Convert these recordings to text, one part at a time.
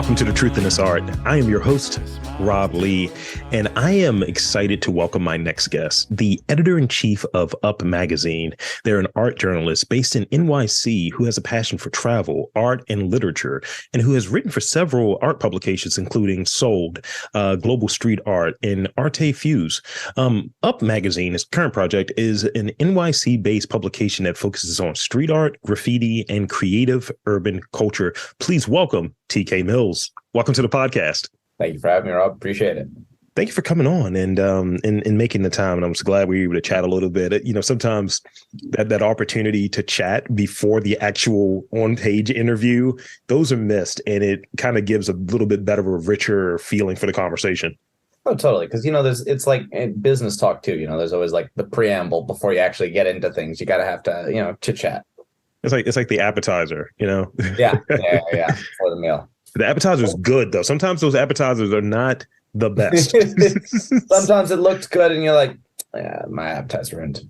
Welcome to The Truth in This Art. I am your host, Rob Lee, and I am excited to welcome my next guest, the editor-in-chief of Up magazine. They're an art journalist based in NYC who has a passion for travel, art, and literature, and who has written for several art publications, including Sold, Global Street Art, and Arte Fuse. Up magazine, its current project, is an NYC-based publication that focuses on street art, graffiti, and creative urban culture. Please welcome TK Mills. Welcome to the podcast. Thank you for having me, Rob. Appreciate it. Thank you for coming on and making the time. And I'm so glad we were able to chat a little bit. You know, sometimes that opportunity to chat before the actual on-page interview, those are missed. And it kind of gives a little bit better of a richer feeling for the conversation. Oh, totally. Because, it's like business talk, too. There's always like the preamble before you actually get into things. You got to have to, chit chat. It's like the appetizer, Yeah. For the meal. The appetizer is good, though. Sometimes those appetizers are not the best. Sometimes it looks good and you're like, yeah, my appetizer ruined.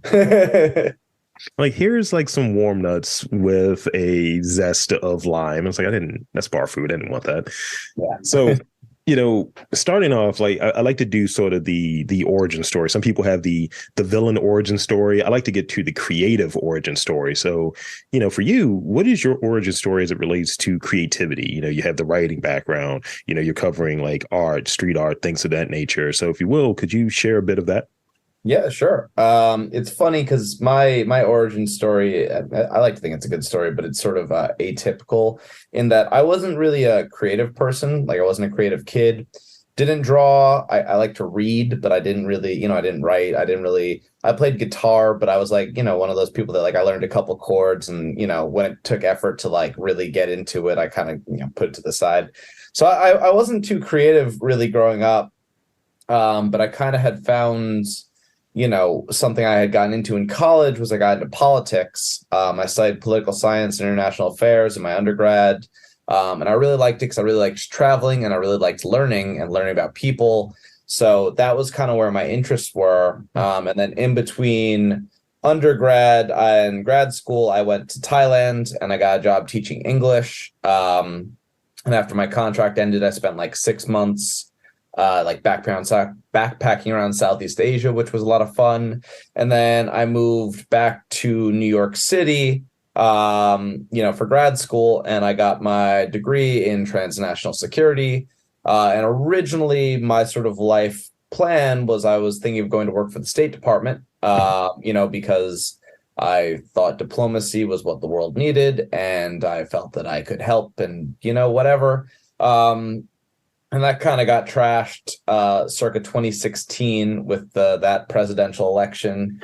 Like, here's like some warm nuts with a zest of lime. It's like, that's bar food. I didn't want that. Yeah. So, starting off, like I like to do sort of the origin story. Some people have the villain origin story. I like to get to the creative origin story. So, for you, what is your origin story as it relates to creativity? You have the writing background, you're covering like art, street art, things of that nature. So if you will, could you share a bit of that? Yeah, sure. It's funny because my origin story, I like to think it's a good story, but it's sort of atypical in that I wasn't really a creative person. Like I wasn't a creative kid, didn't draw. I like to read, but I didn't really, I didn't write. I played guitar, but I was like, one of those people that like I learned a couple chords and, when it took effort to like really get into it, I kind of, put it to the side. So I wasn't too creative really growing up, but I kind of had found something I had gotten into in college was I got into politics. I studied political science and international affairs in my undergrad. And I really liked it because I really liked traveling and I really liked learning about people. So that was kind of where my interests were. And then in between undergrad and grad school, I went to Thailand and I got a job teaching English. And after my contract ended, I spent like 6 months backpacking around Southeast Asia, which was a lot of fun. And then I moved back to New York City, for grad school, and I got my degree in transnational security. And originally my sort of life plan was I was thinking of going to work for the State Department, because I thought diplomacy was what the world needed, and I felt that I could help and, whatever. And that kind of got trashed circa 2016 with that presidential election.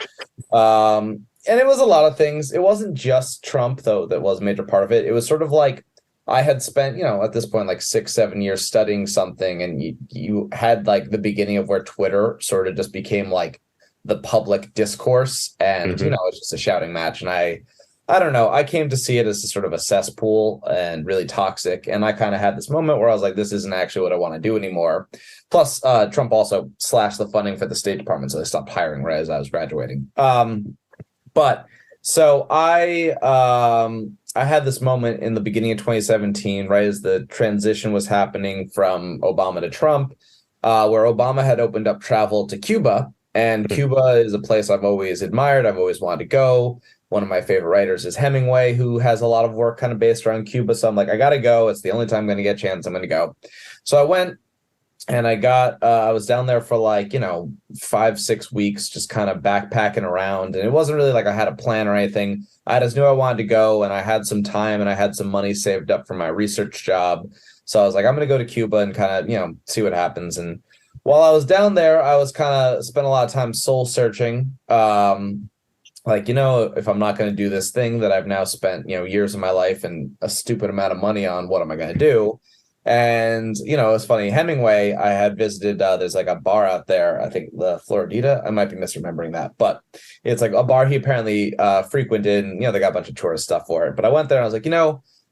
And it was a lot of things. It wasn't just Trump, though, that was a major part of it. It was sort of like I had spent, at this point, like 6-7 years studying something. And you had like the beginning of where Twitter sort of just became like the public discourse. And, it's just a shouting match. And I don't know. I came to see it as a sort of a cesspool and really toxic. And I kind of had this moment where I was like, this isn't actually what I want to do anymore. Plus, Trump also slashed the funding for the State Department. So they stopped hiring right as I was graduating. But so I had this moment in the beginning of 2017, right as the transition was happening from Obama to Trump, where Obama had opened up travel to Cuba. And Cuba is a place I've always admired. I've always wanted to go. One of my favorite writers is Hemingway, who has a lot of work kind of based around Cuba. So I'm like, I got to go. It's the only time I'm going to get a chance. I'm going to go. So I went and I was down there for like, 5-6 weeks, just kind of backpacking around. And it wasn't really like I had a plan or anything. I just knew I wanted to go and I had some time and I had some money saved up for my research job. So I was like, I'm going to go to Cuba and kind of, see what happens. And while I was down there, I was kind of spent a lot of time soul searching. If I'm not going to do this thing that I've now spent, years of my life and a stupid amount of money on, what am I going to do? And, it's funny. Hemingway, I had visited, there's like a bar out there, I think the Floridita. I might be misremembering that, but it's like a bar he apparently frequented and, they got a bunch of tourist stuff for it. But I went there and I was like,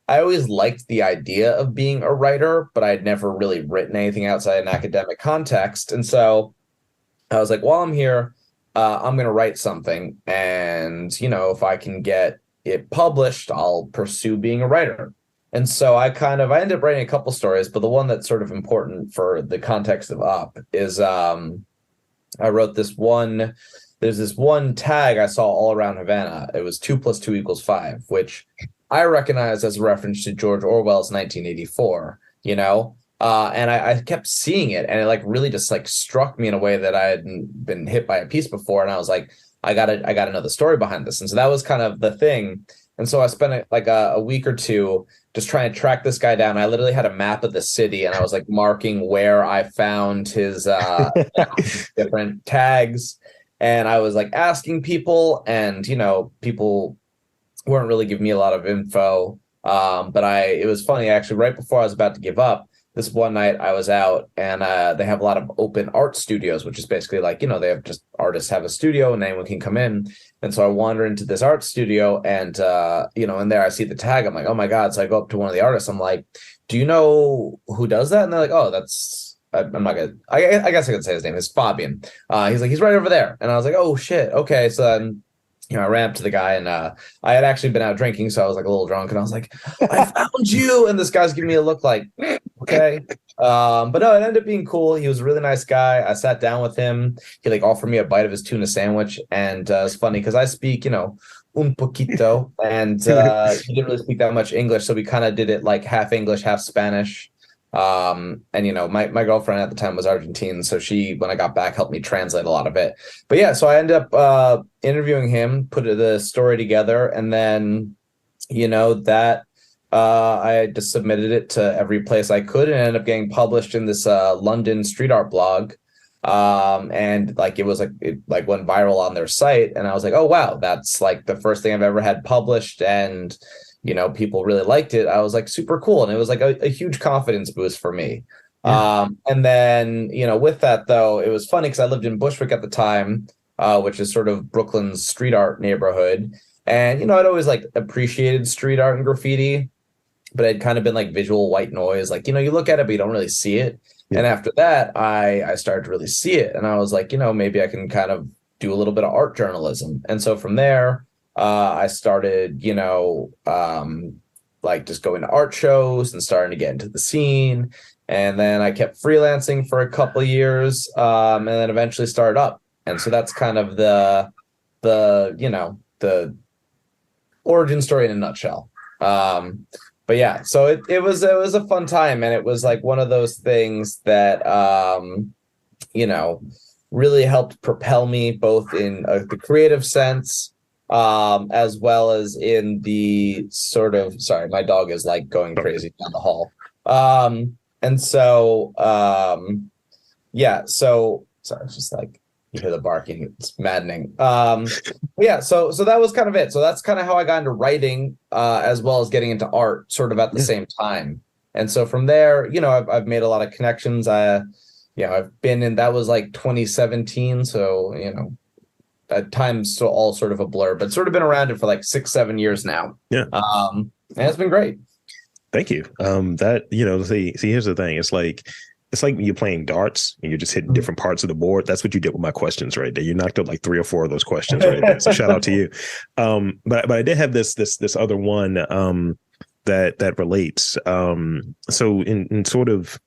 I always liked the idea of being a writer, but I'd never really written anything outside an academic context. And so I was like, while I'm here, I'm going to write something. And, if I can get it published, I'll pursue being a writer. And so I ended up writing a couple stories, but the one that's sort of important for the context of Up is I wrote there's this one tag I saw all around Havana. It was 2 + 2 = 5, which I recognize as a reference to George Orwell's 1984, you know? And I kept seeing it, and it like really just like struck me in a way that I hadn't been hit by a piece before. And I was like, I gotta know the story behind this. And so that was kind of the thing. And so I spent a week or two just trying to track this guy down. I literally had a map of the city, and I was like marking where I found his different tags. And I was like asking people, and people weren't really giving me a lot of info. But it was funny actually. Right before I was about to give up, this one night I was out, and they have a lot of open art studios, which is basically like, they have just artists have a studio and anyone can come in. And so I wander into this art studio, and in there I see the tag. I'm like, oh my God. So I go up to one of the artists. I'm like, do you know who does that? And they're like, oh, I'm not gonna, I guess I could say his name is Fabian. He's like, he's right over there. And I was like, oh shit. Okay. So then, I ran up to the guy, and I had actually been out drinking, so I was like a little drunk, and I was like, I found you. And this guy's giving me a look like, okay. But no, it ended up being cool. He was a really nice guy. I sat down with him. He like offered me a bite of his tuna sandwich. And it's funny because I speak, un poquito, and he didn't really speak that much English. So we kind of did it like half English, half Spanish. And my girlfriend at the time was Argentine, so she, when I got back, helped me translate a lot of it. But yeah, so I ended up interviewing him, put the story together, and then that I just submitted it to every place I could, and ended up getting published in this London street art blog. And like it went viral on their site, and I was like, oh wow, that's like the first thing I've ever had published, and people really liked it. I was like, super cool. And it was like a huge confidence boost for me. Yeah. And then, with that though, it was funny because I lived in Bushwick at the time, which is sort of Brooklyn's street art neighborhood. And, I'd always like appreciated street art and graffiti, but it had kind of been like visual white noise. Like, you look at it, but you don't really see it. Yeah. And after that, I started to really see it. And I was like, maybe I can kind of do a little bit of art journalism. And so from there, I started, like just going to art shows and starting to get into the scene. And then I kept freelancing for a couple of years, and then eventually started Up. And so that's kind of the origin story in a nutshell. But yeah, so it was a fun time, and it was like one of those things that really helped propel me both in the creative sense, as well as in the sort of, sorry, my dog is like going crazy down the hall. And so, yeah, so sorry, it's just like, you hear the barking, it's maddening. Yeah, so that was kind of it. So that's kind of how I got into writing, as well as getting into art sort of at the same time. And so from there, I've made a lot of connections. I've been in, that was like 2017. So, at times still all sort of a blur, but sort of been around it for like 6-7 years now. Yeah. And it's been great. Thank you. See, here's the thing. It's like you're playing darts and you're just hitting different parts of the board. That's what you did with my questions right there. You knocked out like 3 or 4 of those questions right there. So shout out to you. But I did have this other one that relates. So in sort of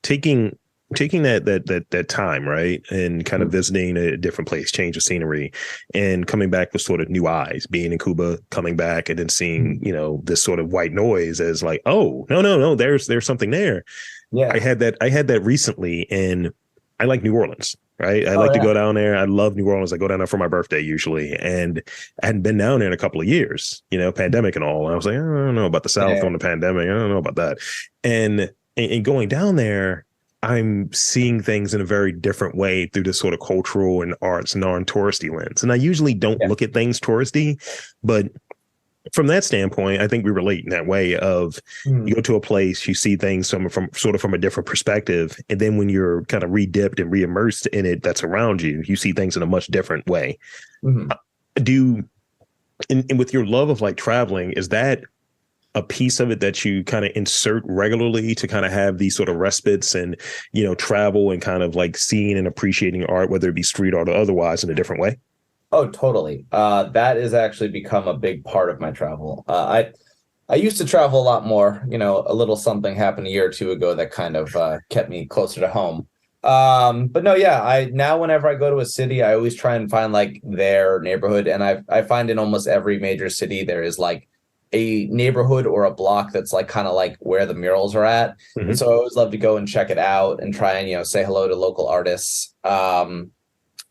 taking that time, right, and kind of visiting a different place, change of scenery, and coming back with sort of new eyes, being in Cuba, coming back, and then seeing this sort of white noise as like, oh no, there's something there. Yeah, I had that recently, and I like New Orleans. Right. I like to go down there. I love New Orleans. I go down there for my birthday usually. And I hadn't been down there in a couple of years, pandemic and all. And I was like, I don't know about the South on the pandemic. I don't know about that. And going down there, I'm seeing things in a very different way through this sort of cultural and arts non-touristy lens. And I usually don't look at things touristy, but from that standpoint, I think we relate in that way of you go to a place, you see things from a different perspective. And then when you're kind of re-dipped and re-immersed in it that's around you, you see things in a much different way. And with your love of like traveling, is that a piece of it that you kind of insert regularly to kind of have these sort of respites and, travel and kind of like seeing and appreciating art, whether it be street art or otherwise, in a different way? Oh, totally. That has actually become a big part of my travel. I used to travel a lot more. A little something happened a year or two ago that kind of kept me closer to home. But no, yeah, I now whenever I go to a city, I always try and find like their neighborhood. And I find in almost every major city there is like a neighborhood or a block that's like kind of like where the murals are at. And Hmm. so I always love to go and check it out and try and, say hello to local artists.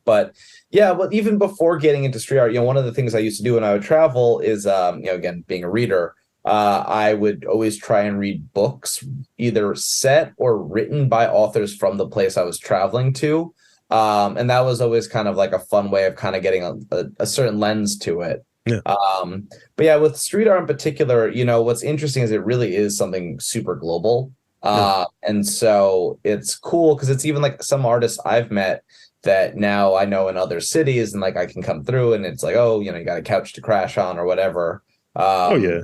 But yeah, well, even before getting into street art, one of the things I used to do when I would travel is, again, being a reader, I would always try and read books, either set or written by authors from the place I was traveling to. And that was always kind of like a fun way of kind of getting a certain lens to it. Yeah. But yeah, with street art in particular, what's interesting is it really is something super global. Yeah. And so it's cool because it's even like some artists I've met that now I know in other cities, and like I can come through and it's like, oh, you got a couch to crash on or whatever. Oh yeah.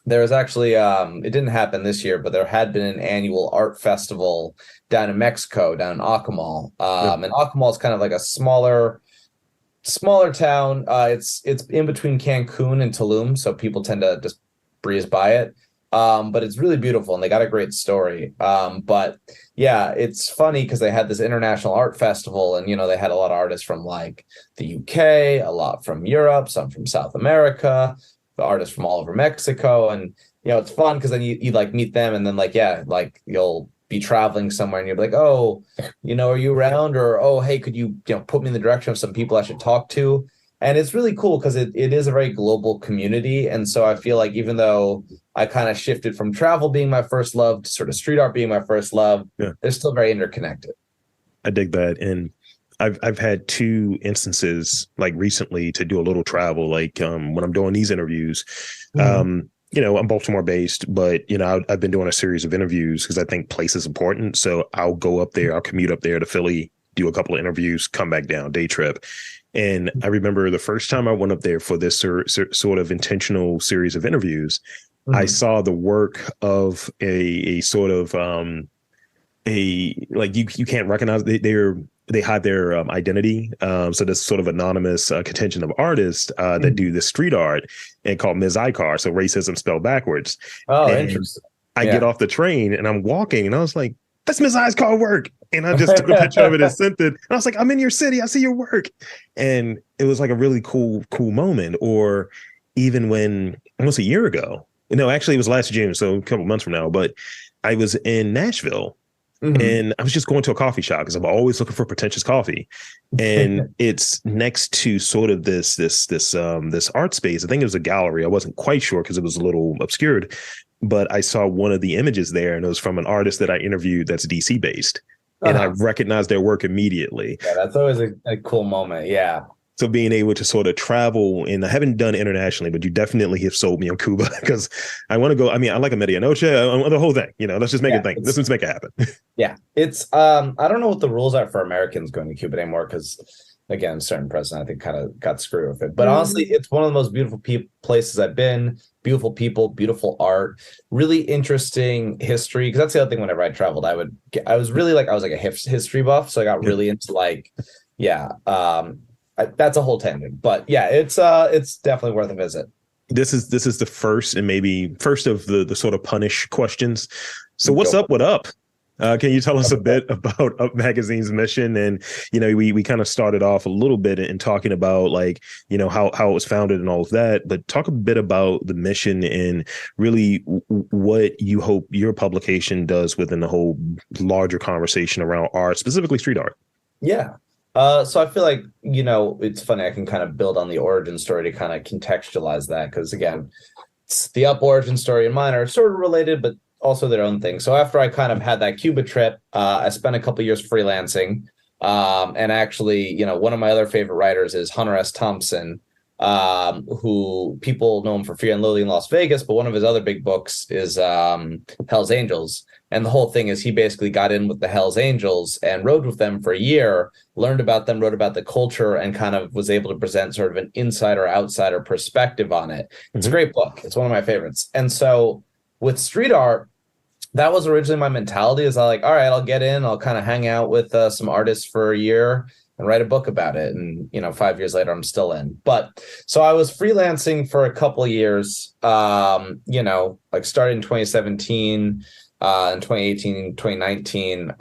There was actually it didn't happen this year, but there had been an annual art festival down in Mexico, down in Acamal. Yeah. And Acamal is kind of like a smaller town. It's in between Cancun and Tulum, so people tend to just breeze by it. But it's really beautiful, and they got a great story. But yeah, it's funny because they had this international art festival, and they had a lot of artists from like the UK, a lot from Europe, some from South America, the artists from all over Mexico, and it's fun because then you like meet them, and then like yeah, like you'll be traveling somewhere, and you'll be like, oh, are you around? Or oh, hey, could you put me in the direction of some people I should talk to? And it's really cool because it is a very global community. And so I feel like even though I kind of shifted from travel being my first love to sort of street art being my first love, Yeah. they're still very interconnected. I dig that. And I've had two instances like recently to do a little travel, like when I'm doing these interviews. I'm Baltimore based, but I've been doing a series of interviews because I think place is important. So I'll go up there, I'll commute up there to Philly, do a couple of interviews, come back down, day trip. And I remember the first time I went up there for this sort of intentional series of interviews, I saw the work of a sort of a like you can't recognize they hide their identity. So this sort of anonymous contingent of artists that do the street art and called Ms. Icar, so racism spelled backwards. Oh, And interesting. I get off the train and I'm walking and I was like, that's Ms. Icar work. And I just took a picture of it and sent it. And I was like, I'm in your city. I see your work. And it was like a really cool moment. Or even when almost a year ago, actually it was last June, so a couple months from now, but I was in Nashville. And I was just going to a coffee shop because I'm always looking for pretentious coffee. And it's next to sort of this art space. I think it was a gallery. I wasn't quite sure because it was a little obscured, but I saw one of the images there and it was from an artist that I interviewed that's DC based. And I recognized their work immediately. Yeah, that's always a cool moment. Yeah. So being able to sort of travel, and I haven't done internationally, but you definitely have sold me on Cuba because I want to go. I mean, I like a medianoche, the whole thing. Let's just make it thing. Let's make it happen. Yeah, it's I don't know what the rules are for Americans going to Cuba anymore because again, certain president I think kind of got screwed with it. But honestly, it's one of the most beautiful places I've been. Beautiful people, beautiful art, really interesting history. Because that's the other thing. Whenever I traveled, I was really like I was like a history buff, so I got really into like that's a whole tangent, but yeah, it's definitely worth a visit. This is the first and maybe first of the sort of punish questions. So what's up with Up? Can you tell us a bit about Up Magazine's mission? And we kind of started off a little bit in talking about like how it was founded and all of that, but talk a bit about the mission and really what you hope your publication does within the whole larger conversation around art, specifically street art. Yeah. So I feel like, it's funny. I can kind of build on the origin story to kind of contextualize that. Because again, it's the Up origin story and mine are sort of related, but also their own thing. So after I kind of had that Cuba trip, I spent a couple years freelancing. And actually, one of my other favorite writers is Hunter S. Thompson, who people know him for Fear and Loathing in Las Vegas, but one of his other big books is Hell's Angels. And the whole thing is he basically got in with the Hell's Angels and rode with them for a year, learned about them, wrote about the culture, and kind of was able to present sort of an insider-outsider perspective on it. It's a great book. It's one of my favorites. And so with street art, that was originally my mentality is I like, all right, I'll get in, I'll kind of hang out with some artists for a year, and write a book about it. And, 5 years later, I'm still in. But so I was freelancing for a couple of years, like started in 2017, in 2018, 2019.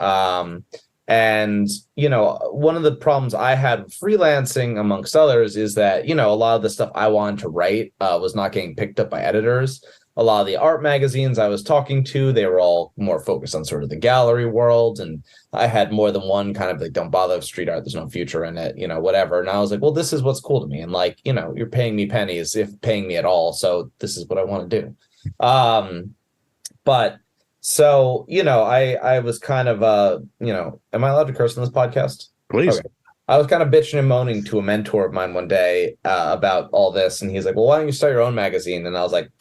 And, one of the problems I had with freelancing, amongst others, is that, a lot of the stuff I wanted to write was not getting picked up by editors. A lot of the art magazines I was talking to, they were all more focused on sort of the gallery world. And I had more than one kind of like, don't bother with street art, there's no future in it, whatever. And I was like, well, this is what's cool to me. And like, you're paying me pennies, if paying me at all. So this is what I want to do. But so, I was kind of, am I allowed to curse on this podcast? Please. Okay. I was kind of bitching and moaning to a mentor of mine one day about all this. And he's like, well, why don't you start your own magazine? And I was like,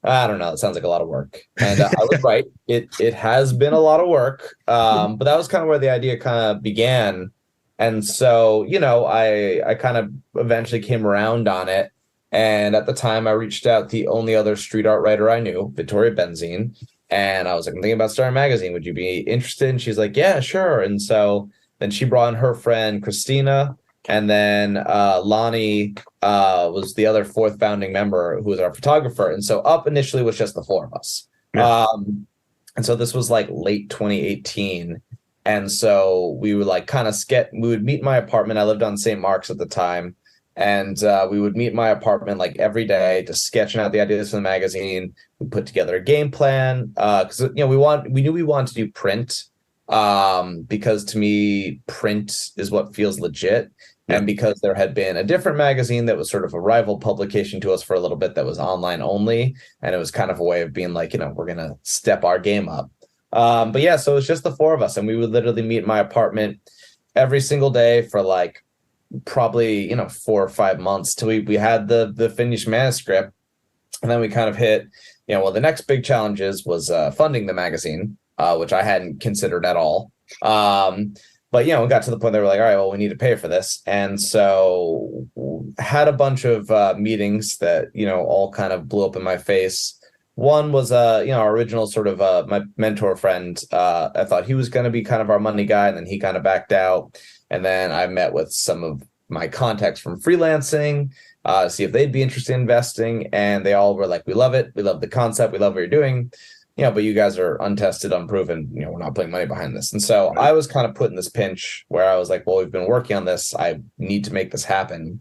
I don't know. It sounds like a lot of work. And I was right. It has been a lot of work. But that was kind of where the idea kind of began. And so, I kind of eventually came around on it. And at the time, I reached out the only other street art writer I knew, Victoria Benzine. And I was like, I'm thinking about starting a magazine. Would you be interested? And she's like, yeah, sure. And so then she brought in her friend, Christina. And then Lonnie was the other fourth founding member, who was our photographer. And so up initially was just the four of us. Yeah. And so this was like late 2018. And so we would like kind of we would meet in my apartment. I lived on St. Mark's at the time. And we would meet in my apartment like every day, just sketching out the ideas for the magazine. We put together a game plan because, we knew we wanted to do print because to me, print is what feels legit. And because there had been a different magazine that was sort of a rival publication to us for a little bit that was online only. And it was kind of a way of being like, we're going to step our game up. But yeah, so it was just the four of us. And we would literally meet in my apartment every single day for like probably, 4 or 5 months till we had the finished manuscript. And then we kind of hit, the next big challenges was funding the magazine, which I hadn't considered at all. But, we got to the point that we're like, all right, well, we need to pay for this. And so had a bunch of meetings that, all kind of blew up in my face. One was, our original sort of my mentor friend. I thought he was going to be kind of our money guy, and then he kind of backed out. And then I met with some of my contacts from freelancing, see if they'd be interested in investing. And they all were like, we love it. We love the concept. We love what you're doing. But you guys are untested, unproven, we're not putting money behind this. And so I was kind of put in this pinch where I was like, well, we've been working on this. I need to make this happen.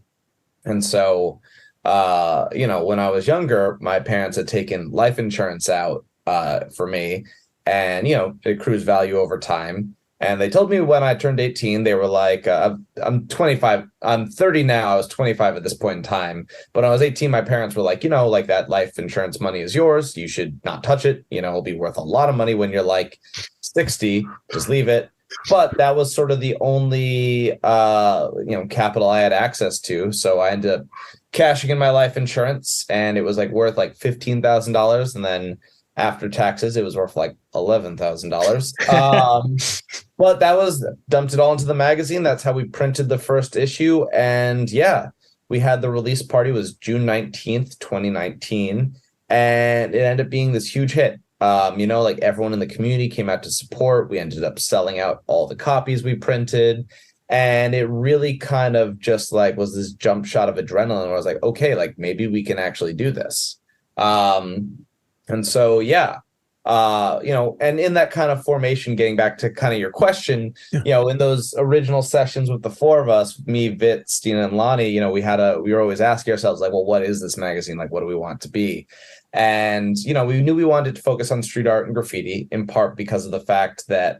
And so, when I was younger, my parents had taken life insurance out for me and, it accrues value over time. And they told me when I turned 18, they were like, I'm 25. I'm 30 now. I was 25 at this point in time. But when I was 18, my parents were like, like that life insurance money is yours. You should not touch it. It'll be worth a lot of money when you're like 60. Just leave it. But that was sort of the only, capital I had access to. So I ended up cashing in my life insurance, and it was like worth like $15,000. And then after taxes, it was worth like $11,000. But that was dumped it all into the magazine. That's how we printed the first issue. And yeah, we had the release party was June 19th, 2019. And it ended up being this huge hit. Like everyone in the community came out to support. We ended up selling out all the copies we printed. And it really kind of just like was this jump shot of adrenaline where I was like, okay, like maybe we can actually do this. And so, yeah, and in that kind of formation, getting back to kind of your question, in those original sessions with the four of us, me, Vit, Stina, and Lonnie, we were always asking ourselves like, well, what is this magazine? Like, what do we want it to be? And, we knew we wanted to focus on street art and graffiti, in part because of the fact that,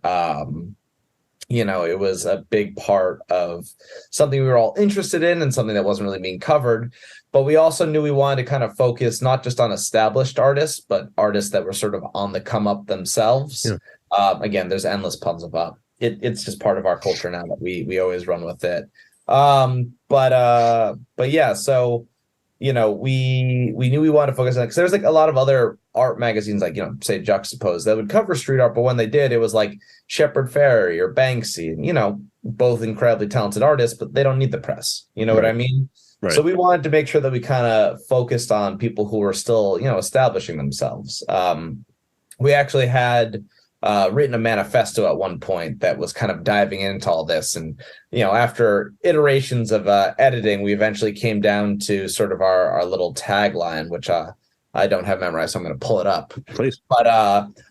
it was a big part of something we were all interested in and something that wasn't really being covered. But we also knew we wanted to kind of focus not just on established artists, but artists that were sort of on the come up themselves. Yeah. Again, there's endless puns about it. It's just part of our culture now that we always run with it. But yeah, so we knew we wanted to focus on it because there's like a lot of other art magazines, like say Juxtapose, that would cover street art, but when they did, it was like Shepard Fairey or Banksy, and both incredibly talented artists, but they don't need the press. You know what I mean? Right. So we wanted to make sure that we kind of focused on people who were still, establishing themselves. We actually had written a manifesto at one point that was kind of diving into all this. And, after iterations of editing, we eventually came down to sort of our little tagline, which I don't have memorized, so I'm going to pull it up. Please. But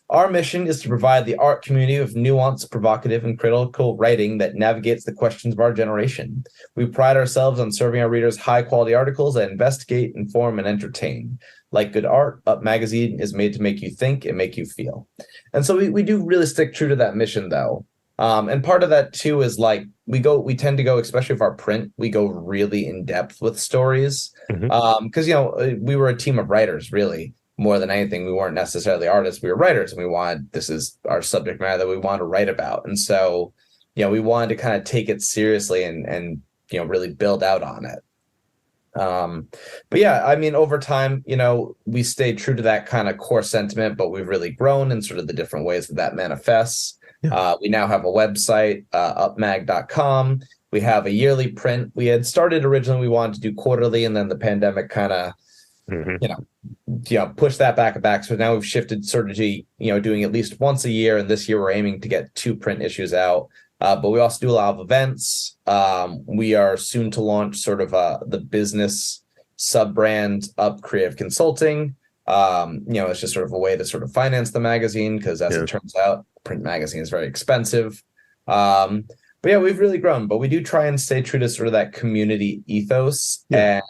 our mission is to provide the art community with nuanced, provocative, and critical writing that navigates the questions of our generation. We pride ourselves on serving our readers high-quality articles that investigate, inform, and entertain. Like good art, Up Magazine is made to make you think and make you feel. And so we do really stick true to that mission, though. And part of that, too, is like we tend to go, especially with our print, we go really in depth with stories. Because, we were a team of writers, really, more than anything. We weren't necessarily artists. We were writers, and this is our subject matter that we want to write about. And so, we wanted to kind of take it seriously and really build out on it. But yeah, I mean, over time, we stayed true to that kind of core sentiment, but we've really grown in sort of the different ways that manifests. Yeah. We now have a website, upmag.com. We have a yearly print. We had started originally, we wanted to do quarterly, and then the pandemic kind of, pushed that back. So now we've shifted sort of to, doing at least once a year. And this year we're aiming to get 2 print issues out. But we also do a lot of events. We are soon to launch sort of the business sub-brand Up Creative Consulting. It's just sort of a way to sort of finance the magazine because as it turns out, print magazine is very expensive. But yeah, we've really grown, but we do try and stay true to sort of that community ethos and,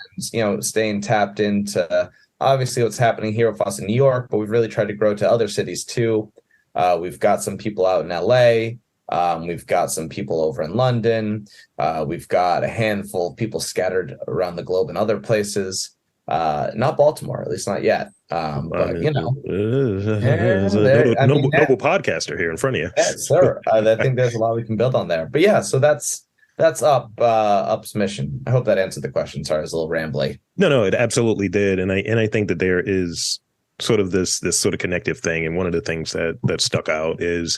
staying tapped into obviously what's happening here with us in New York, but we've really tried to grow to other cities too. We've got some people out in LA. We've got some people over in London. We've got a handful of people scattered around the globe in other places. Not Baltimore, at least not yet. But noble podcaster here in front of you. Yes, sir. I think there's a lot we can build on there. But yeah, so that's Up's mission. I hope that answered the question. Sorry, I was a little rambly. No, it absolutely did. And I think that there is sort of this sort of connective thing. And one of the things that stuck out is,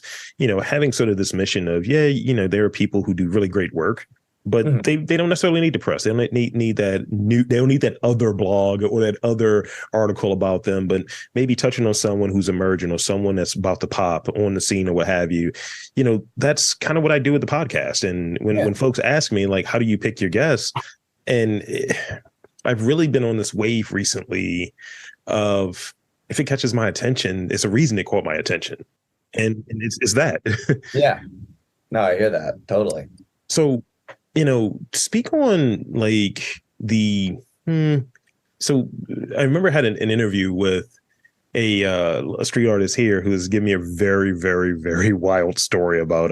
having sort of this mission of, there are people who do really great work, but they don't necessarily need the press. They don't need that they don't need that other blog or that other article about them, but maybe touching on someone who's emerging or someone that's about to pop on the scene or what have you. That's kind of what I do with the podcast. And when folks ask me, like, how do you pick your guests? And I've really been on this wave recently of, if it catches my attention, it's a reason it caught my attention. And it's that. Yeah. No, I hear that. Totally. So, speak on like so I remember I had an interview with a street artist here who was giving me a very, very, very wild story about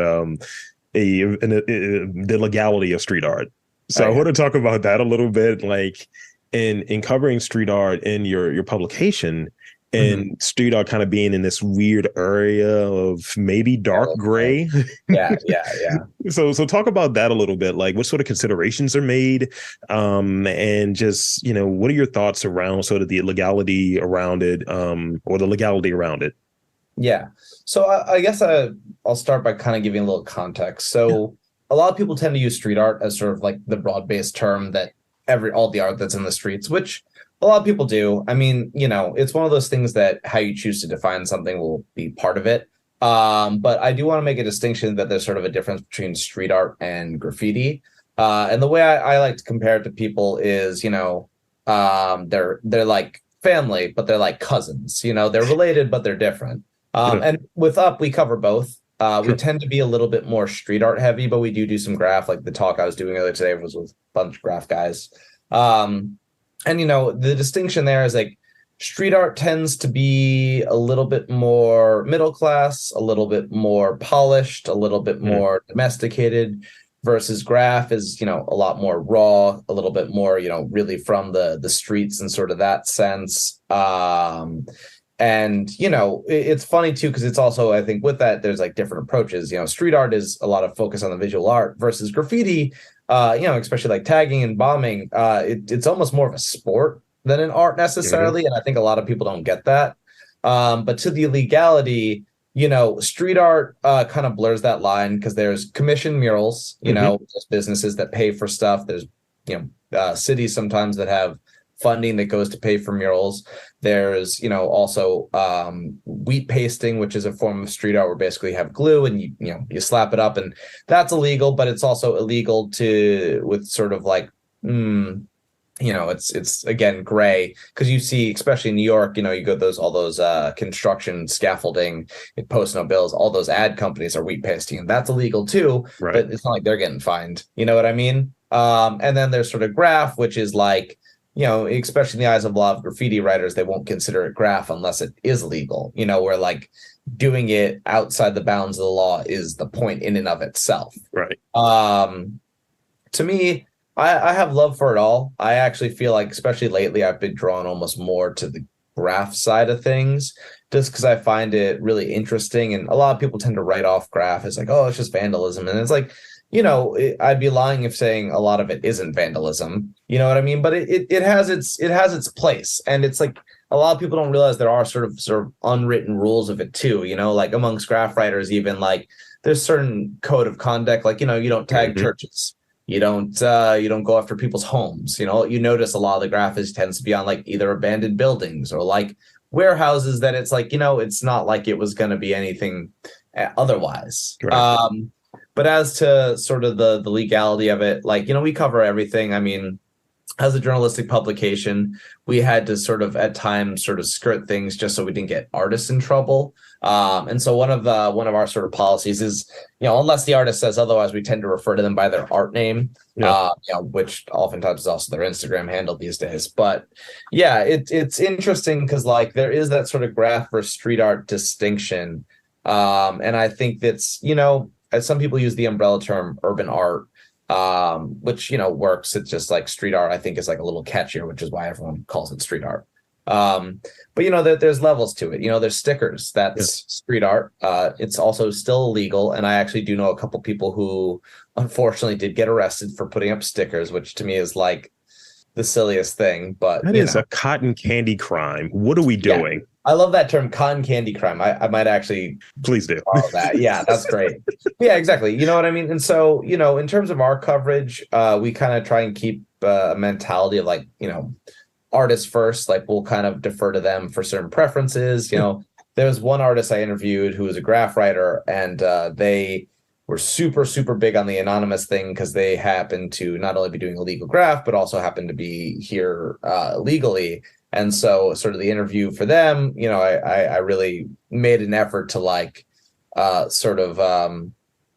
the legality of street art. So I want to talk about that a little bit, like in covering street art in your publication. And street art kind of being in this weird area of maybe dark gray. Yeah. So talk about that a little bit. Like, what sort of considerations are made, and just what are your thoughts around sort of the legality around it, or the legality around it? Yeah. So I guess I'll start by kind of giving a little context. So a lot of people tend to use street art as sort of like the broad-based term that all the art that's in the streets, which a lot of people do. I mean, it's one of those things that how you choose to define something will be part of it. But I do want to make a distinction that there's sort of a difference between street art and graffiti. And the way I like to compare it to people is, they're like family, but they're like cousins. They're related, but they're different. And with Up, we cover both. We tend to be a little bit more street art heavy, but we do some graph. Like the talk I was doing earlier today was with a bunch of graph guys. And, the distinction there is like street art tends to be a little bit more middle class, a little bit more polished, a little bit more domesticated, versus graph is, a lot more raw, a little bit more, really from the streets and sort of that sense. And, it's funny, too, because it's also, I think with that, there's like different approaches. Street art is a lot of focus on the visual art versus graffiti. Especially like tagging and bombing, it's almost more of a sport than an art necessarily. And I think a lot of people don't get that. But to the legality, street art kind of blurs that line because there's commission murals, there's businesses that pay for stuff. There's, cities sometimes that have funding that goes to pay for murals. There's, also wheat pasting, which is a form of street art where basically you have glue and you slap it up, and that's illegal, but it's also illegal with sort of like, it's again gray, because you see, especially in New York, you go all those construction scaffolding, post no bills, all those ad companies are wheat pasting, and that's illegal too. Right. But it's not like they're getting fined. You know what I mean? And then there's sort of graph, which is like, especially in the eyes of a lot of graffiti writers, they won't consider it graph unless it is legal. Where like doing it outside the bounds of the law is the point in and of itself. Right. To me, I have love for it all. I actually feel like, especially lately, I've been drawn almost more to the graph side of things, just because I find it really interesting. And a lot of people tend to write off graph as like, oh, it's just vandalism. And it's like, I'd be lying if saying a lot of it isn't vandalism. You know what I mean? But it has its place. And it's like, a lot of people don't realize there are sort of unwritten rules of it too, like amongst graph writers, even like there's certain code of conduct, like, you don't tag churches. You don't go after people's homes. You notice a lot of the graphics tends to be on like either abandoned buildings or like warehouses that it's like, it's not like it was going to be anything otherwise. Right. But as to sort of the legality of it, like, we cover everything. I mean, as a journalistic publication, we had to sort of at times sort of skirt things just so we didn't get artists in trouble. And so one of our sort of policies is, unless the artist says otherwise, we tend to refer to them by their art name, which oftentimes is also their Instagram handle these days. But yeah, it's interesting because like there is that sort of graph versus street art distinction. And I think that's, as some people use the umbrella term urban art, which, works. It's just like street art, I think, is like a little catchier, which is why everyone calls it street art. But there's levels to it. There's stickers. That's street art. It's also still illegal. And I actually do know a couple people who unfortunately did get arrested for putting up stickers, which to me is like the silliest thing. But that is a cotton candy crime. What are we doing? I love that term, cotton candy crime. I might actually please do that. Yeah, that's great. Yeah, exactly. You know what I mean? And so, in terms of our coverage, we kind of try and keep a mentality of like, artists first. Like we'll kind of defer to them for certain preferences. There was one artist I interviewed who was a graph writer, and they were super, super big on the anonymous thing because they happen to not only be doing illegal graph, but also happen to be here legally. And so sort of the interview for them, I really made an effort to like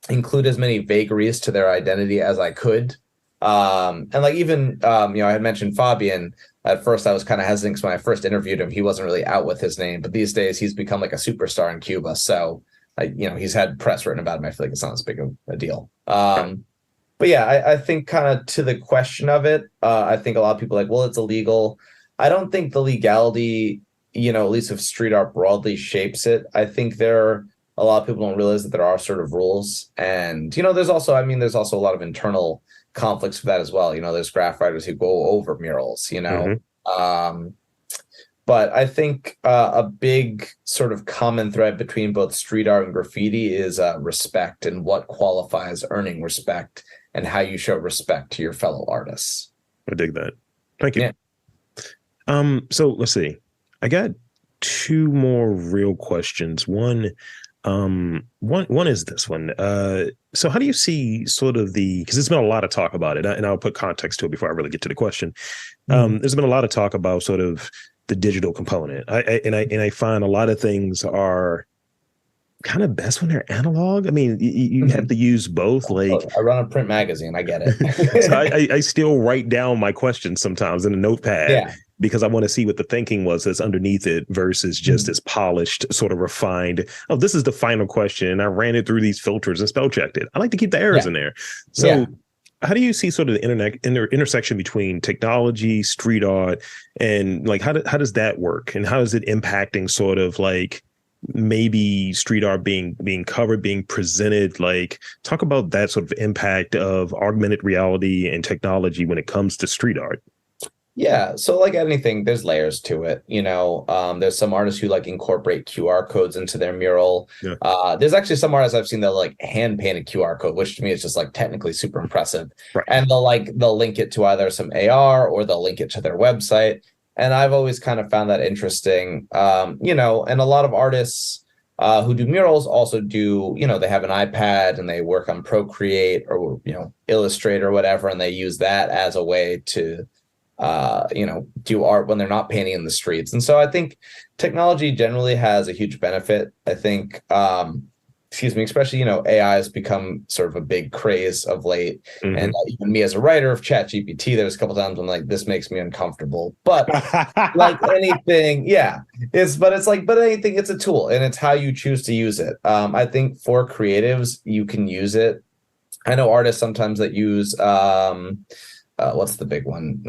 include as many vagaries to their identity as I could. And like even, I had mentioned Fabian. At first, I was kind of hesitant because when I first interviewed him, he wasn't really out with his name. But these days, he's become like a superstar in Cuba. So, he's had press written about him. I feel like it's not as big of a deal. But yeah, I think kind of to the question of it, I think a lot of people are like, well, it's illegal. I don't think the legality, at least of street art broadly shapes it. I think a lot of people don't realize that there are sort of rules. And, there's also a lot of internal conflicts for that as well. There's graph writers who go over murals, but I think a big sort of common thread between both street art and graffiti is respect and what qualifies earning respect and how you show respect to your fellow artists. I dig that. Thank you. Yeah. So let's see. I got two more real questions. One is this one. So how do you see sort of because there's been a lot of talk about it, and I'll put context to it before I really get to the question. There's been a lot of talk about sort of the digital component. I find a lot of things are kind of best when they're analog. I mean, you have to use both. Like I run a print magazine. I get it. So I still write down my questions sometimes in a notepad. Yeah. Because I want to see what the thinking was that's underneath it versus just this polished, sort of refined, oh, this is the final question. And I ran it through these filters and spell checked it. I like to keep the errors in there. So how do you see sort of the intersection between technology, street art, and like how does that work? And how is it impacting sort of like maybe street art being covered, being presented? Like talk about that sort of impact of augmented reality and technology when it comes to street art. Yeah, so like anything, there's layers to it. There's some artists who like incorporate QR codes into their mural. Yeah. There's actually some artists I've seen that like hand painted QR code, which to me is just like technically super impressive. Right. And they'll link it to either some AR or they'll link it to their website. And I've always kind of found that interesting. And a lot of artists who do murals also do, they have an iPad and they work on Procreate or Illustrator or whatever, and they use that as a way to do art when they're not painting in the streets. And so I think technology generally has a huge benefit. I think, especially, AI has become sort of a big craze of late. Mm-hmm. And even me as a writer of ChatGPT, there's a couple times I'm like, this makes me uncomfortable. But like anything, yeah, but anything, it's a tool and it's how you choose to use it. I think for creatives, you can use it. I know artists sometimes that use, what's the big one?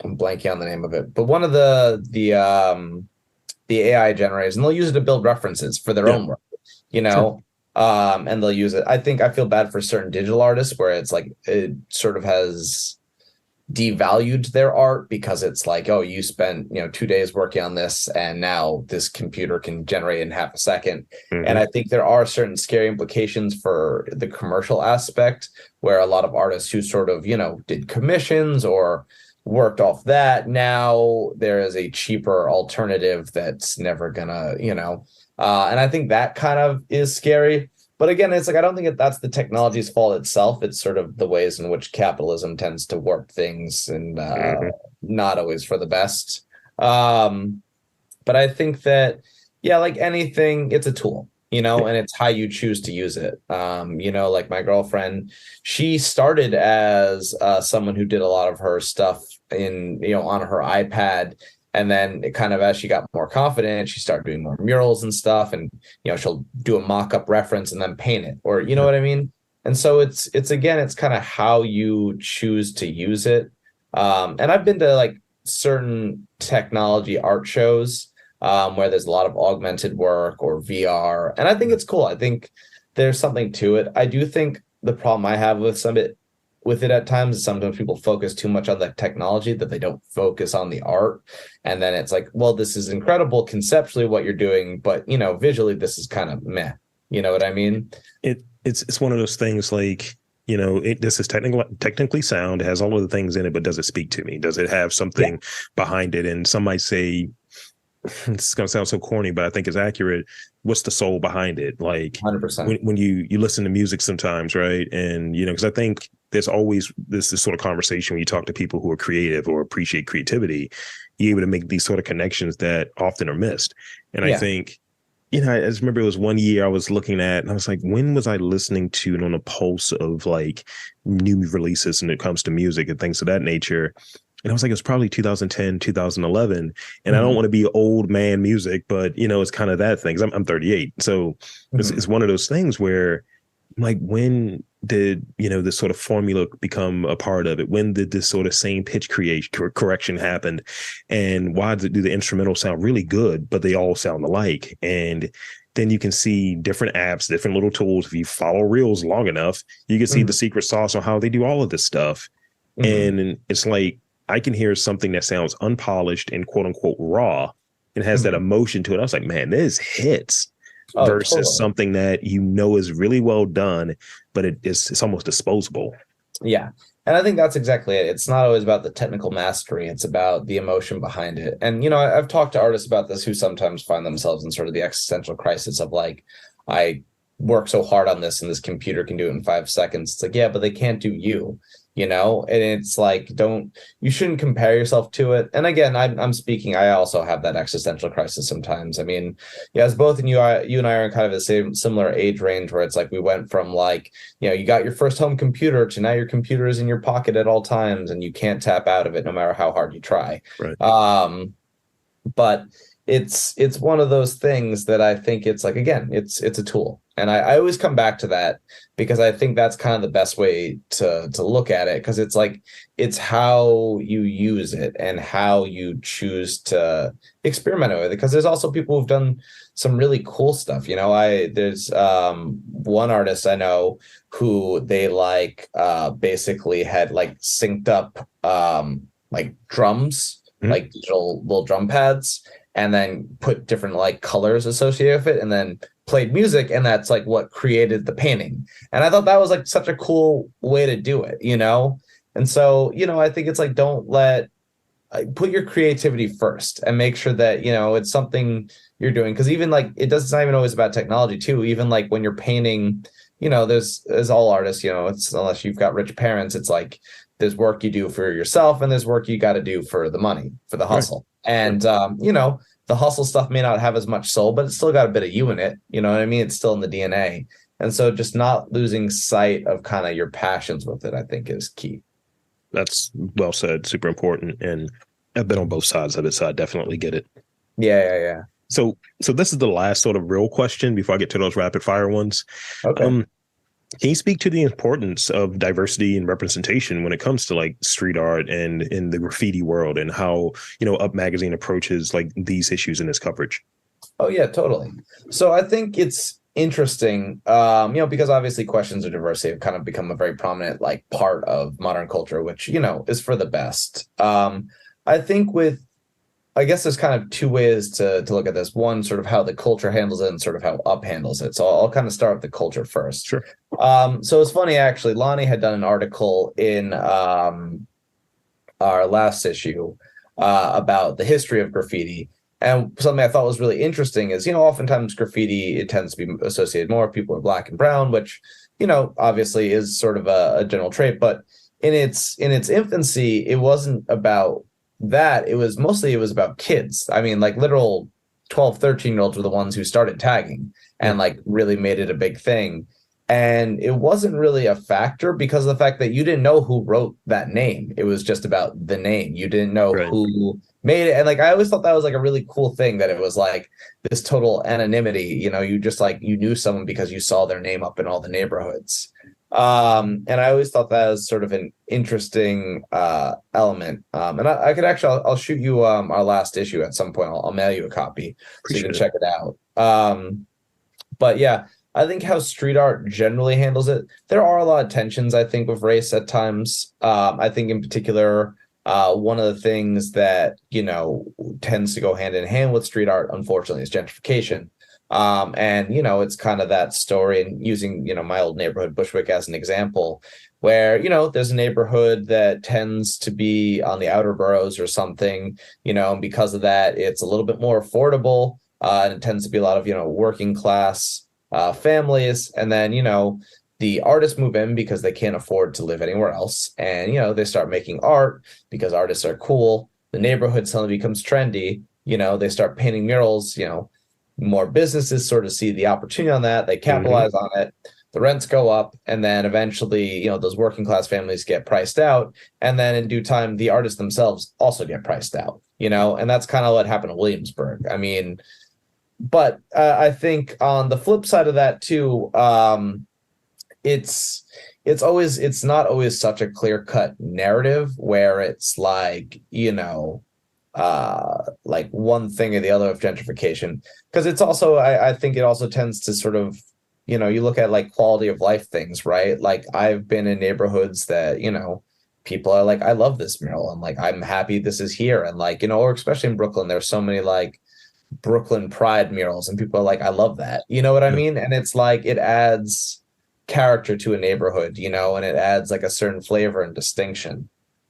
I'm blanking on the name of it, but one of the AI generators, and they'll use it to build references for their own work, Sure. And they'll use it. I think I feel bad for certain digital artists where it's like it sort of has devalued their art because it's like, oh, you spent 2 days working on this and now this computer can generate in half a second. Mm-hmm. And I think there are certain scary implications for the commercial aspect where a lot of artists who sort of did commissions or worked off that, now there is a cheaper alternative that's never gonna and I think that kind of is scary. But again, it's like I don't think that's the technology's fault itself. It's sort of the ways in which capitalism tends to warp things and not always for the best. But I think that, yeah, like anything, it's a tool, and it's how you choose to use it. Like my girlfriend, she started as someone who did a lot of her stuff on her iPad. And then it kind of, as she got more confident, she started doing more murals and stuff. And, she'll do a mock-up reference and then paint it, or, what I mean? And so it's kind of how you choose to use it. And I've been to like certain technology art shows where there's a lot of augmented work or VR. And I think it's cool. I think there's something to it. I do think the problem I have with it at times is sometimes people focus too much on the technology that they don't focus on the art. And then it's like, well, this is incredible conceptually what you're doing, but visually this is kind of meh. You know what I mean? It's one of those things like, this is technically sound, it has all of the things in it, but does it speak to me? Does it have something behind it? And some might say, it's going to sound so corny, but I think it's accurate. What's the soul behind it? Like 100%. when you listen to music sometimes, right? And, because I think there's always this sort of conversation when you talk to people who are creative or appreciate creativity, you're able to make these sort of connections that often are missed. And I think, I just remember it was one year I was looking at, and I was like, when was I listening to and on a pulse of like new releases when it comes to music and things of that nature? And I was like, it's probably 2010, 2011. And I don't want to be old man music, but, it's kind of that thing. I'm 38. So it's one of those things where, like, when did, this sort of formula become a part of it? When did this sort of same pitch correction happen? And why do the instrumentals sound really good, but they all sound alike? And then you can see different apps, different little tools. If you follow Reels long enough, you can see the secret sauce on how they do all of this stuff. And it's like, I can hear something that sounds unpolished and quote unquote raw and has that emotion to it. I was like, man, this hits versus something that is really well done, but it's almost disposable. Yeah. And I think that's exactly it. It's not always about the technical mastery. It's about the emotion behind it. And, I've talked to artists about this who sometimes find themselves in sort of the existential crisis of like, I work so hard on this and this computer can do it in 5 seconds. It's like, yeah, but they can't do you. And it's like, you shouldn't compare yourself to it. And again, I'm speaking, I also have that existential crisis sometimes. I mean, as both you and I are in kind of the similar age range where it's like, we went from like, you got your first home computer to now your computer is in your pocket at all times and you can't tap out of it no matter how hard you try. Right. But it's one of those things that I think it's like, again, it's a tool. And I always come back to that because I think that's kind of the best way to look at it, because it's like, it's how you use it and how you choose to experiment with it. Because there's also people who've done some really cool stuff. There's one artist I know who they like basically had like synced up like drums, like digital little drum pads, and then put different like colors associated with it, and then played music, and that's like what created the painting. And I thought that was like such a cool way to do it, you know? And so, you know, I think it's like, don't let put your creativity first and make sure that, you know, it's something you're doing. Because even like it's not even always about technology too. Even like when you're painting, you know, there's all artists, you know, it's unless you've got rich parents, it's like there's work you do for yourself and there's work you got to do for the money, for the hustle. Right. And you know, the hustle stuff may not have as much soul, but it's still got a bit of you in it. You know what I mean? It's still in the DNA. And so just not losing sight of kind of your passions with it, I think, is key. That's well said. Super important. And I've been on both sides of it, so I definitely get it. Yeah. So this is the last sort of real question before I get to those rapid fire ones. Okay. Can you speak to the importance of diversity and representation when it comes to like street art and in the graffiti world, and how, you know, Up Magazine approaches like these issues in its coverage? Oh yeah, totally. So I think it's interesting, you know, because obviously questions of diversity have kind of become a very prominent like part of modern culture, which, you know, is for the best. I think I guess there's kind of two ways to look at this. One, sort of how the culture handles it and sort of how Up handles it. So I'll kind of start with the culture first. Sure. So it's funny, actually, Lonnie had done an article in our last issue about the history of graffiti. And something I thought was really interesting is, you know, oftentimes graffiti, it tends to be associated more with people who are black and brown, which, you know, obviously is sort of a general trait. But in its infancy, it wasn't about that. It was about kids. I mean, like literal 12, 13-year-olds were the ones who started tagging and like really made it a big thing. And it wasn't really a factor because of the fact that you didn't know who wrote that name. It was just about the name. You didn't know who made it. And like, I always thought that was like a really cool thing, that it was like this total anonymity. You know, you just like, you knew someone because you saw their name up in all the neighborhoods. And I always thought that was sort of an interesting element. And I could actually, I'll shoot you our last issue at some point. I'll mail you a copy so you can check it out. But yeah, I think how street art generally handles it, there are a lot of tensions, I think, with race at times. I think in particular, one of the things that, you know, tends to go hand in hand with street art, unfortunately, is gentrification. And, you know, it's kind of that story, and using, you know, my old neighborhood, Bushwick, as an example, where, you know, there's a neighborhood that tends to be on the outer boroughs or something, you know, and because of that, it's a little bit more affordable. And it tends to be a lot of, you know, working class families. And then, you know, the artists move in because they can't afford to live anywhere else. And, you know, they start making art because artists are cool. The neighborhood suddenly becomes trendy. You know, they start painting murals. You know, more businesses sort of see the opportunity on that. They capitalize on it. The rents go up. And then eventually, you know, those working class families get priced out. And then in due time, the artists themselves also get priced out, you know, and that's kind of what happened to Williamsburg. I mean, but I think on the flip side of that too, it's not always such a clear-cut narrative where it's like, you know, like one thing or the other of gentrification, because it's also, I think it also tends to sort of, you know, you look at like quality of life things, right? Like I've been in neighborhoods that, you know, people are like, I love this mural, and like I'm happy this is here, and like, you know, or especially in Brooklyn, there's so many like Brooklyn Pride murals, and people are like, I love that. You know what I mean? And it's like, it adds character to a neighborhood, you know, and it adds like a certain flavor and distinction.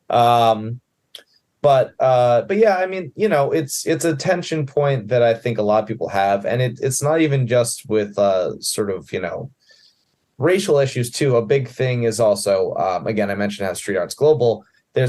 But yeah, I mean, you know, it's a tension point that I think a lot of people have, and it's not even just with sort of, you know, racial issues too. A big thing is also, again, I mentioned how street art's global. There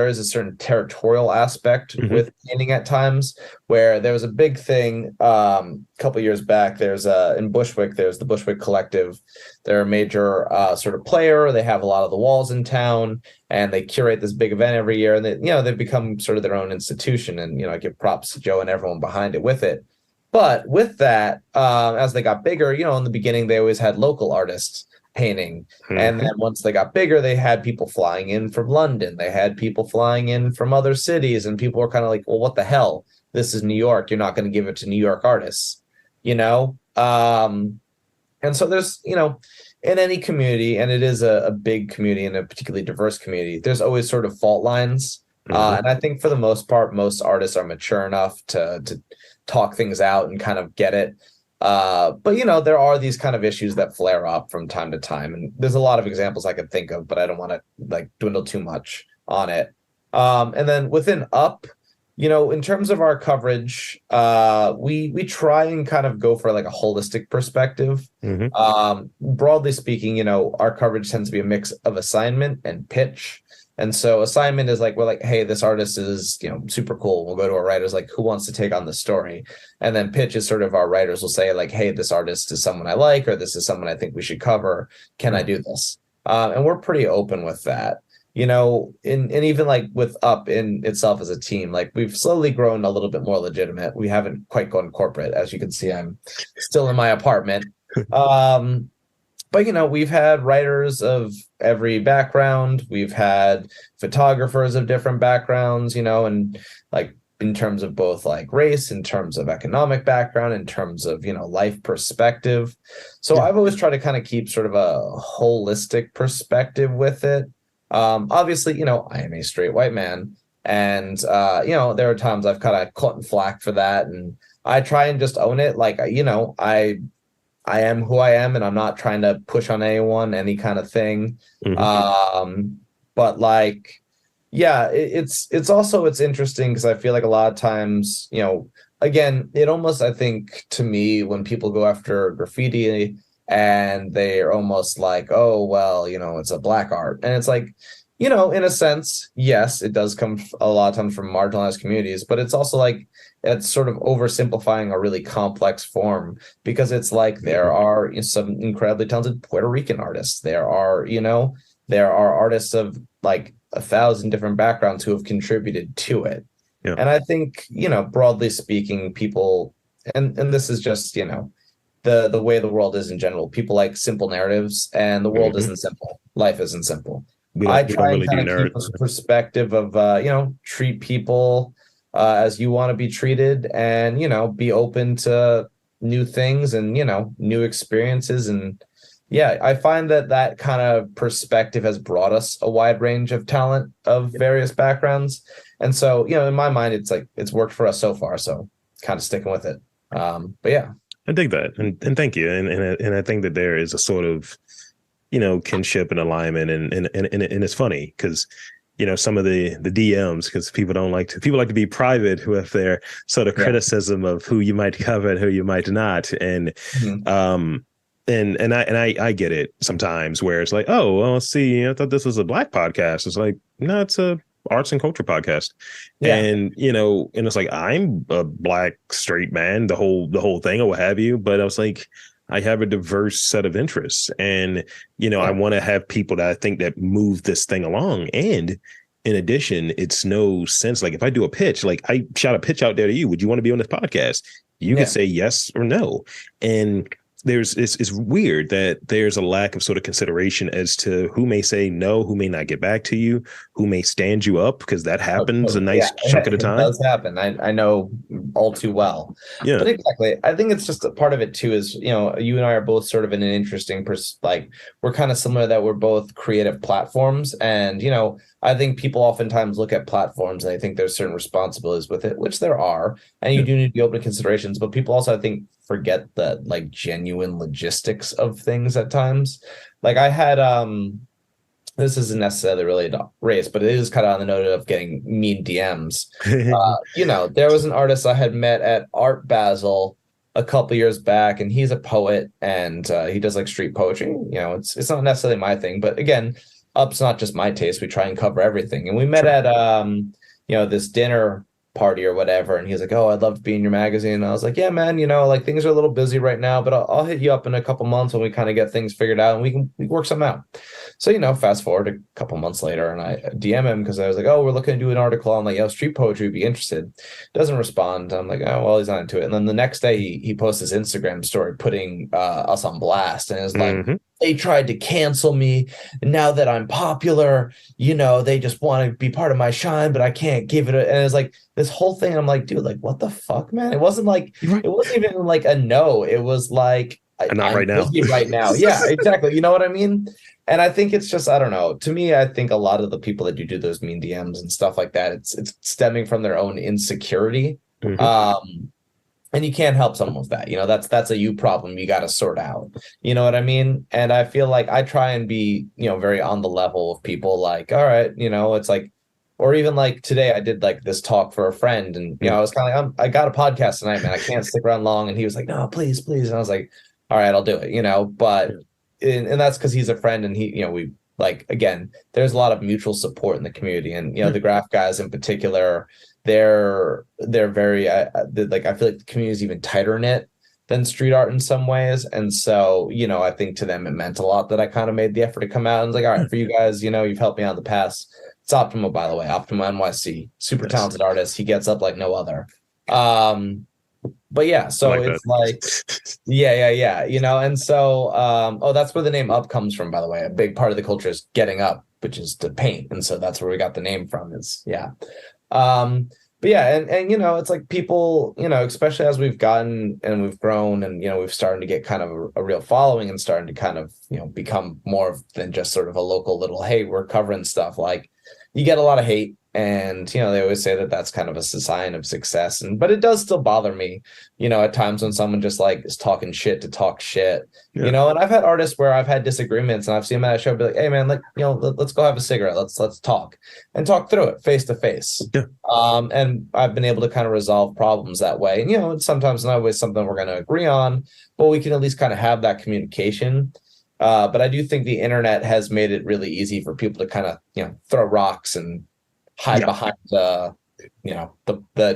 is a certain territorial aspect with painting at times, where there was a big thing a couple of years back. There's in Bushwick, there's the Bushwick Collective. They're a major sort of player. They have a lot of the walls in town, and they curate this big event every year. And they, you know, they've become sort of their own institution. And, you know, I give props to Joe and everyone behind it with it. But with that, as they got bigger, you know, in the beginning, they always had local artists painting. And then once they got bigger, they had people flying in from London. They had people flying in from other cities, and people were kind of like, well, what the hell? This is New York. You're not going to give it to New York artists, you know? And so there's, you know, in any community, and it is a big community and a particularly diverse community, there's always sort of fault lines And I think for the most part, most artists are mature enough to talk things out and kind of get it. But there are these kind of issues that flare up from time to time, and there's a lot of examples I could think of, but I don't want to like dwindle too much on it. And then within Up, in terms of our coverage, we try and kind of go for like a holistic perspective. Broadly speaking, our coverage tends to be a mix of assignment and pitch. And so assignment is like, we're like, hey, this artist is, super cool. We'll go to our writers, like, who wants to take on the story? And then pitch is sort of our writers will say like, hey, this artist is someone I like, or this is someone I think we should cover. Can I do this? And we're pretty open with that. And even like with Up in itself as a team, like we've slowly grown a little bit more legitimate. We haven't quite gone corporate. As you can see, I'm still in my apartment. But we've had writers of every background. We've had photographers of different backgrounds, and like in terms of both like race, in terms of economic background, in terms of, life perspective. So I've always tried to kind of keep sort of a holistic perspective with it. Obviously, I am a straight white man, and there are times I've kind of caught flack for that, and I try and just own it. Like, I am who I am, and I'm not trying to push on anyone, any kind of thing. But like, yeah, it's interesting because I feel like a lot of times, again, it almost, I think to me, when people go after graffiti and they're almost like, oh, well, it's a black art. And it's like, in a sense, yes, it does come a lot of times from marginalized communities, but it's also like, it's sort of oversimplifying a really complex form, because it's like there are some incredibly talented Puerto Rican artists. There are artists of like 1,000 different backgrounds who have contributed to it. Yeah. And I think, broadly speaking, people, and this is just, the way the world is in general, people like simple narratives, and the world isn't simple. Life isn't simple. I try and kind of keep a perspective of, treat people as you want to be treated, and, be open to new things and, new experiences. And yeah, I find that kind of perspective has brought us a wide range of talent of various backgrounds. And so, in my mind, it's like, it's worked for us so far. So kind of sticking with it. But yeah. I dig that. And thank you. And I think that there is a sort of, kinship and alignment, and it's funny because, some of the DMs, because people like to be private with their sort of criticism of who you might cover and who you might not. And, and I get it sometimes where it's like, oh, well, see, I thought this was a Black podcast. It's like, no, it's a arts and culture podcast. And and it's like, I'm a Black straight man, the whole thing or what have you, but I was like, I have a diverse set of interests, and I want to have people that I think that move this thing along. And in addition, it's no sense, like if I do a pitch, like I shout a pitch out there to you, would you want to be on this podcast? You can say yes or no. And it's weird that there's a lack of sort of consideration as to who may say no, who may not get back to you, who may stand you up, because that happens a nice chunk of the time. It does happen. I know all too well. Yeah. But exactly. I think it's just a part of it too is, you and I are both sort of in an interesting, like we're kind of similar that we're both creative platforms. And, I think people oftentimes look at platforms and I think there's certain responsibilities with it, which there are, and you do need to be open to considerations, but people also, I think, forget the like genuine logistics of things at times. Like I had this isn't necessarily related to race, but it is kind of on the note of getting mean DMs. There was an artist I had met at Art Basel a couple years back, and he's a poet, and he does like street poetry. It's not necessarily my thing, but again, Up's not just my taste. We try and cover everything. And we met at this dinner party or whatever, and he's like, oh, I'd love to be in your magazine. And I was like, yeah, man, like things are a little busy right now, but I'll hit you up in a couple months when we kind of get things figured out and we can work something out. So fast forward a couple months later, and I DM him because I was like, oh, we're looking to do an article on like street poetry, be interested. Doesn't respond. I'm like, oh, well, he's not into it. And then the next day he posts his Instagram story putting us on blast, and it's like, they tried to cancel me. And now that I'm popular, they just want to be part of my shine, but I can't give it. And it's like this whole thing. I'm like, dude, like, what the fuck, man? It wasn't like, it wasn't even like a no. It was like, Not I'm right now. busy right now. Yeah, exactly. You know what I mean? And I think it's just, I don't know. To me, I think a lot of the people that you do those mean DMs and stuff like that, it's stemming from their own insecurity. Mhm. And you can't help someone with that. That's a you problem you got to sort out. You know what I mean? And I feel like I try and be, very on the level of people, like, all right, it's like, or even like today I did like this talk for a friend, and I was kind of like, I got a podcast tonight, man. I can't stick around long. And he was like, no, please, please. And I was like, all right, I'll do it, but and that's because he's a friend, and we, like, again, there's a lot of mutual support in the community, and the graph guys in particular, they're very like, I feel like the community is even tighter knit than street art in some ways. And so I think to them it meant a lot that I kind of made the effort to come out and was like, all right, for you guys, you've helped me out in the past. It's Optimo, by the way, Optimo NYC, super talented artist. He gets up like no other. But yeah, so like it's that. like, yeah. And so, that's where the name Up comes from, by the way. A big part of the culture is getting up, which is to paint. And so that's where we got the name from, but yeah, and it's like people, especially as we've gotten and we've grown, and we've started to get kind of a real following, and starting to kind of become more than just sort of a local little, hey, we're covering stuff. Like, you get a lot of hate, and they always say that that's kind of a sign of success, but it does still bother me at times when someone just like is talking shit to talk shit. And I've had artists where I've had disagreements, and I've seen them at a show be like, hey man, like, let's go have a cigarette, let's talk through it face to face. And I've been able to kind of resolve problems that way, and it's sometimes not always something we're going to agree on, but we can at least kind of have that communication. But I do think the internet has made it really easy for people to kind of throw rocks and hide behind the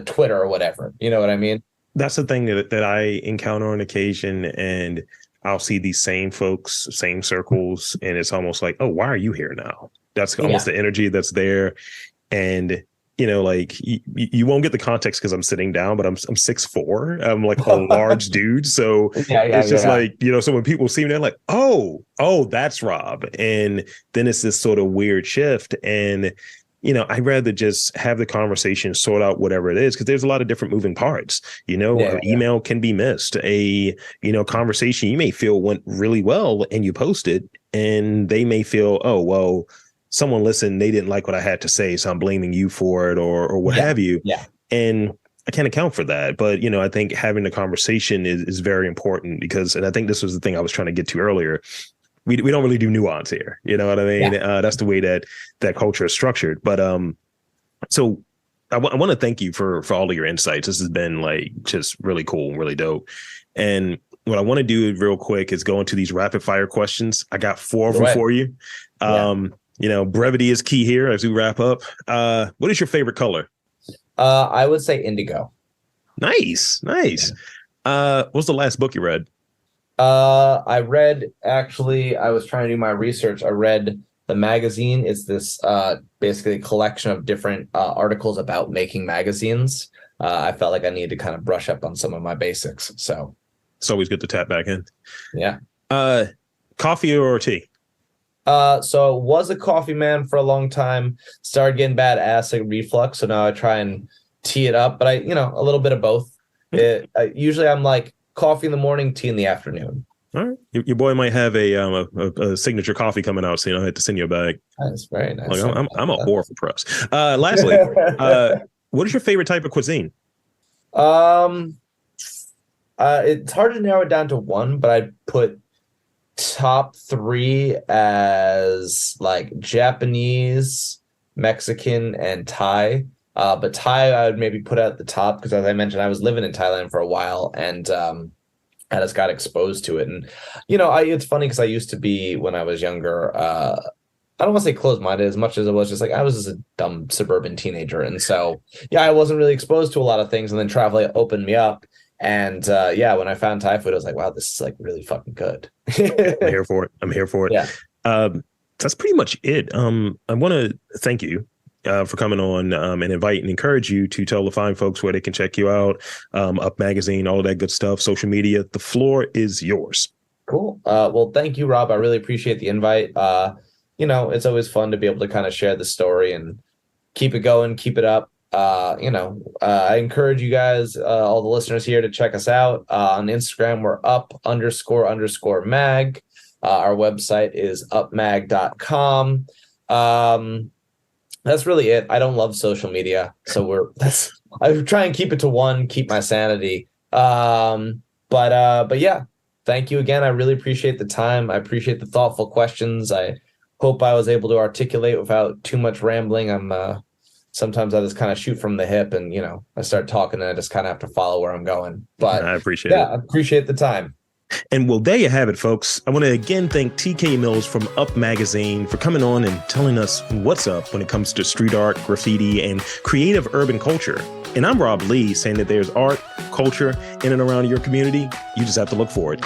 Twitter or whatever. You know what I mean? That's the thing that I encounter on occasion, and I'll see these same folks, same circles, and it's almost like, oh, why are you here now? That's almost the energy that's there. And like, you won't get the context because I'm sitting down, but I'm 6'4". I'm like a large dude. So it's just like, so when people see me, they're like, oh, that's Rob. And then it's this sort of weird shift. And I'd rather just have the conversation, sort out whatever it is, because there's a lot of different moving parts. Email can be missed. A conversation you may feel went really well, and you post it, and they may feel, oh, well, someone listened, they didn't like what I had to say, so I'm blaming you for it, or what have you. And I can't account for that. But I think having the conversation is very important, because, and I think this was the thing I was trying to get to earlier, we don't really do nuance here. You know what I mean? That's the way that culture is structured. But so I want to thank you for all of your insights. This has been like just really cool and really dope. And what I want to do real quick is go into these rapid fire questions. I got 4 of them for you. Brevity is key here as we wrap up. What is your favorite color? I would say indigo. Nice. What's the last book you read? I read, actually, I was trying to do my research. I read the magazine. It's this basically a collection of different articles about making magazines. I felt like I needed to kind of brush up on some of my basics. So it's always good to tap back in. Yeah. Coffee or tea? So was a coffee man for a long time. Started getting bad acid reflux, so now I try and tee it up. But I, a little bit of both. Usually I'm like coffee in the morning, tea in the afternoon. All right, your boy might have a signature coffee coming out soon. I had to send you a bag. That's very nice. Like, I'm a whore for press. Lastly, what is your favorite type of cuisine? It's hard to narrow it down to one, but I'd put top 3 as like Japanese, Mexican, and Thai. But Thai I would maybe put at the top, because as I mentioned, I was living in Thailand for a while, and I just got exposed to it. And it's funny because I used to be, when I was younger, I don't want to say closed-minded as much as it was just like I was just a dumb suburban teenager, and so I wasn't really exposed to a lot of things. And then traveling opened me up. And when I found Thai food, I was like, wow, this is like really fucking good. I'm here for it. Yeah. That's pretty much it. I want to thank you for coming on and invite and encourage you to tell the fine folks where they can check you out. Up Magazine, all of that good stuff, social media. The floor is yours. Cool. Well, thank you, Rob. I really appreciate the invite. It's always fun to be able to kind of share the story and keep it going, keep it up. I encourage you guys, all the listeners here, to check us out on Instagram. We're up__mag. Our website is upmag.com. That's really it. I don't love social media, so I try and keep it to one, keep my sanity. But yeah, thank you again. I really appreciate the time. I appreciate the thoughtful questions. I hope I was able to articulate without too much rambling. Sometimes I just kind of shoot from the hip, and I start talking, and I just kind of have to follow where I'm going. But I appreciate it. I appreciate the time. And well, there you have it, folks. I want to again thank TK Mills from Up Magazine for coming on and telling us what's up when it comes to street art, graffiti, and creative urban culture. And I'm Rob Lee, saying that there's art, culture in and around your community. You just have to look for it.